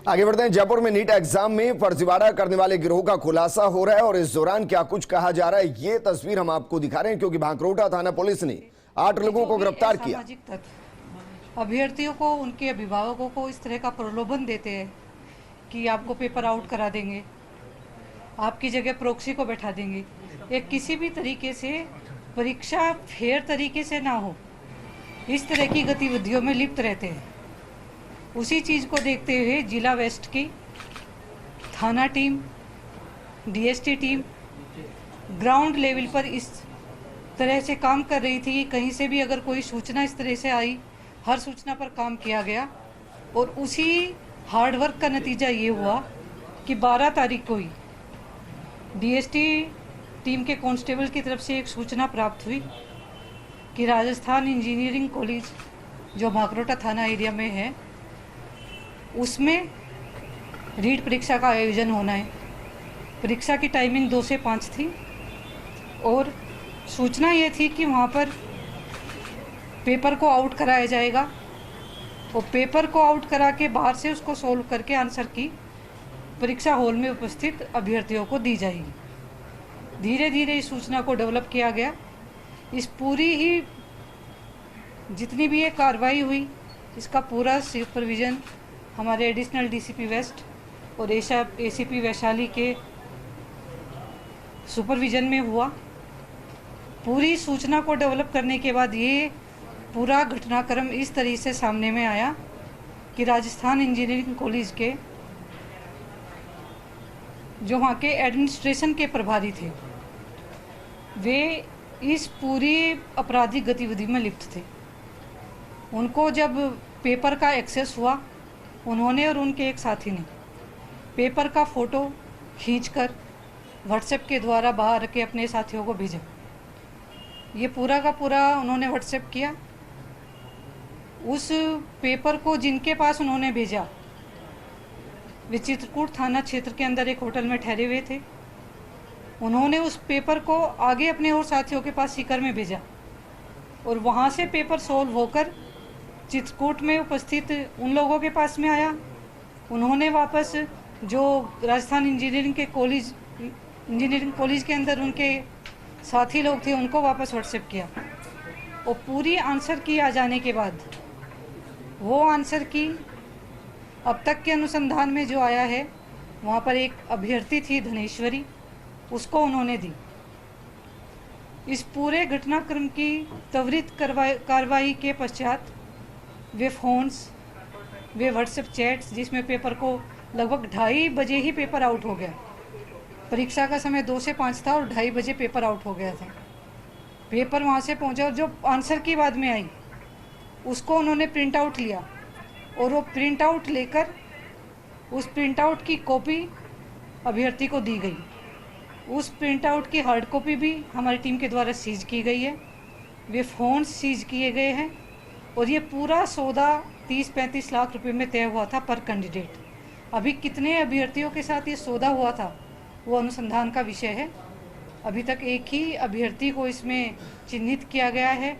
आगे बढ़ते हैं। जयपुर में नीट एग्जाम में फर्जीवाड़ा करने वाले गिरोह का खुलासा हो रहा है और इस दौरान क्या कुछ कहा जा रहा है, ये तस्वीर हम आपको दिखा रहे हैं, क्योंकि भांकरोटा थाना पुलिस ने 8 लोगों को गिरफ्तार किया। अभ्यर्थियों को, उनके अभिभावकों को इस तरह का प्रलोभन देते हैं कि आपको पेपर आउट करा देंगे, आपकी जगह प्रोक्सी को बैठा देंगे, एक किसी भी तरीके से परीक्षा फेयर तरीके से ना हो, इस तरह की गतिविधियों में लिप्त रहते हैं। उसी चीज़ को देखते हुए जिला वेस्ट की थाना team, DST team ground level पर इस तरह से काम कर रही थी कि कहीं से भी अगर कोई सूचना इस तरह से आई, हर सूचना पर काम किया गया और उसी हार्डवर्क का नतीजा ये हुआ कि 12 तारीख को ही डीएसटी टीम के कांस्टेबल की तरफ से एक सूचना प्राप्त हुई कि राजस्थान इंजीनियरिंग कॉलेज जो भांकरोटा थाना एरिया में है, उसमें रीट परीक्षा का आयोजन होना है। परीक्षा की टाइमिंग 2 से 5 थी और सूचना ये थी कि वहाँ पर पेपर को आउट कराया जाएगा और पेपर को आउट करा के बाहर से उसको सोल्व करके आंसर की परीक्षा हॉल में उपस्थित अभ्यर्थियों को दी जाएगी। धीरे धीरे इस सूचना को डेवलप किया गया। इस पूरी ही जितनी भी ये कार्रवाई हुई, इसका पूरा सुपरविजन हमारे एडिशनल डीसीपी वेस्ट और एसीपी वैशाली के सुपरविजन में हुआ। पूरी सूचना को डेवलप करने के बाद ये पूरा घटनाक्रम इस तरीके से सामने में आया कि राजस्थान इंजीनियरिंग कॉलेज के जो वहाँ के एडमिनिस्ट्रेशन के प्रभारी थे, वे इस पूरी आपराधिक गतिविधि में लिप्त थे। उनको जब पेपर का एक्सेस हुआ, उन्होंने और उनके एक साथी ने पेपर का फ़ोटो खींचकर व्हाट्सएप के द्वारा बाहर के अपने साथियों को भेजा। ये पूरा का पूरा उन्होंने व्हाट्सएप किया। उस पेपर को जिनके पास उन्होंने भेजा, वे चित्रकूट थाना क्षेत्र के अंदर एक होटल में ठहरे हुए थे। उन्होंने उस पेपर को आगे अपने और साथियों के पास सीकर में भेजा और वहाँ से पेपर सोल्व होकर चित्रकूट में उपस्थित उन लोगों के पास में आया। उन्होंने वापस जो राजस्थान इंजीनियरिंग कॉलेज के अंदर उनके साथी लोग थे, उनको वापस व्हाट्सएप किया और पूरी आंसर की आ जाने के बाद वो आंसर की अब तक के अनुसंधान में जो आया है, वहाँ पर एक अभ्यर्थी थी धनेश्वरी, उसको उन्होंने दी। इस पूरे घटनाक्रम की त्वरित कार्रवाई के पश्चात वे फ़ोन्स, वे व्हाट्सएप चैट्स, जिसमें पेपर को लगभग 2:30 बजे ही पेपर आउट हो गया। परीक्षा का समय 2 से 5 था और 2:30 बजे पेपर आउट हो गया था। पेपर वहाँ से पहुँचा और जो आंसर की बाद में आई, उसको उन्होंने प्रिंट आउट लिया और वो प्रिंट आउट लेकर उस प्रिंट आउट की कॉपी अभ्यर्थी को दी गई। उस प्रिंट आउट की हार्ड कॉपी भी हमारी टीम के द्वारा सीज की गई है। वे फ़ोन सीज किए गए हैं और ये पूरा सौदा 30-35 लाख रुपए में तय हुआ था पर कैंडिडेट। अभी कितने अभ्यर्थियों के साथ ये सौदा हुआ था, वो अनुसंधान का विषय है। अभी तक एक ही अभ्यर्थी को इसमें चिन्हित किया गया है